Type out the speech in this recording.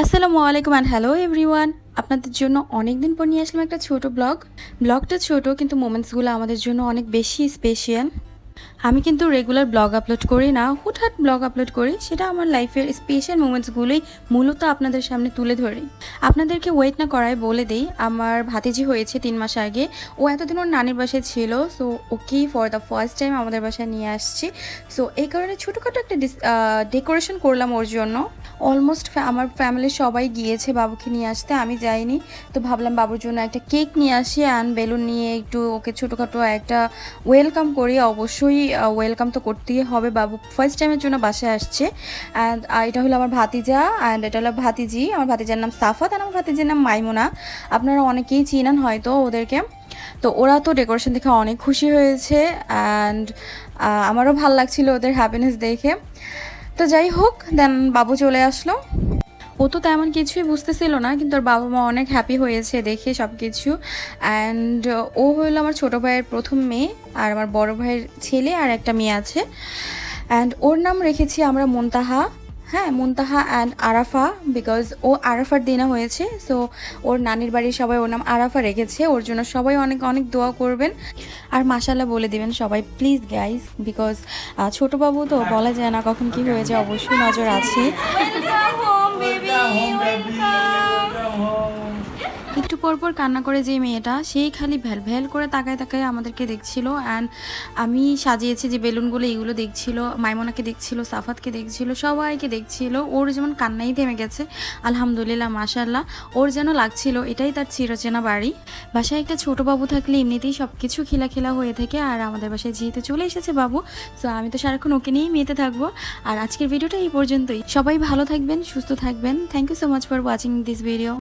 আসসালামু আলাইকুম and hello everyone. আপনাদের জন্য অনেক দিন পর নিয়ে আসলাম একটা ছোট ব্লগটা ছোট কিন্তু মোমেন্টসগুলো আমাদের জন্য অনেক বেশি স্পেশাল। আমি কিন্তু রেগুলার ব্লগ আপলোড করি না, হুটহাট ব্লগ আপলোড করি। সেটা আমার লাইফের স্পেশাল মোমেন্টসগুলোই মূলত আপনাদের সামনে তুলে ধরি। আপনাদেরকে ওয়েট না করায় বলে দেই, আমার ভাতিজি হয়েছে 3 মাস আগে। ও এতদিন ওর নানির বাসায় ছিল, so okay for the first time আমাদের বাসায় নিয়ে আসছি। সো এই কারণে ছোটোখাটো একটা ডেকোরেশন করলাম ওর জন্য। অলমোস্ট আমার ফ্যামিলির সবাই গিয়েছে বাবুকে নিয়ে আসতে, আমি যাইনি। তো ভাবলাম বাবুর জন্য একটা কেক নিয়ে আসি অ্যান্ড বেলুন নিয়ে একটু ওকে ছোটোখাটো একটা ওয়েলকাম করি। অবশ্যই ওয়েলকাম তো করতেই হবে, বাবু ফার্স্ট টাইমের জন্য বাসায় আসছে। অ্যান্ড এটা হলো আমার ভাতিজা অ্যান্ড এটা হলো ভাতিজি। আমার ভাতিজার নাম সাফাত আর আমার ভাতিজির নাম মাইমুনা। আপনারা অনেকেই চিনেন হয়তো ওদেরকে। তো ওরা তো ডেকোরেশন দেখে অনেক খুশি হয়েছে অ্যান্ড আমারও ভাল লাগছিল ওদের হ্যাপিনেস দেখে। তো যাই হোক, দেন বাবু চলে আসলো। ও তো তেমন কিছুই বুঝতেছিল না, কিন্তু ওর বাবা মা অনেক হ্যাপি হয়েছে দেখে সব কিছু। অ্যান্ড ও হলো আমার ছোটো ভাইয়ের প্রথম মেয়ে, আর আমার বড় ভাইয়ের ছেলে আর একটা মেয়ে আছে। অ্যান্ড ওর নাম রেখেছি আমরা মুনতাহা। হ্যাঁ, মুনতাহা অ্যান্ড আরাফা, বিকজ ও আরাফার দিনে হয়েছে। সো ওর নানির বাড়ির সবাই ওর নাম আরাফা রেখেছে। ওর জন্য সবাই অনেক অনেক দোয়া করবেন আর মাশাল্লাহ বলে দিবেন সবাই প্লিজ গাইজ, বিকজ ছোটো বাবু তো বলা যায় না কখন কি হয়ে যায়, অবশ্যই নজর আছে। একটু পরপর কান্না করে যে মেয়েটা, সেই খালি ভ্যাল ভ্যাল করে তাকায় তাকায় আমাদেরকে দেখছিল। অ্যান্ড আমি সাজিয়েছি যে বেলুনগুলো, এইগুলো দেখছিল, মাইমোনাকে দেখছিল, সাফাতকে দেখছিল, সবাইকে দেখছিল। ওর যেমন কান্নাই থেমে গেছে আলহামদুলিল্লাহ, মাশাল্লাহ। ওর যেন লাগছিল এটাই তার চিরচেনা বাড়ি। বাসায় একটা ছোট বাবু থাকলে এমনিতেই সব কিছু খিলাখিলা হয়ে থাকে। আর আমাদের বাসায় যেহেতু চলে এসেছে বাবু, সো আমি তো সারাক্ষণ ওকে নিয়েই মেতে থাকবো। আর আজকের ভিডিওটা এই পর্যন্তই। সবাই ভালো থাকবেন, সুস্থ থাকবেন। Thank you so much for watching this video.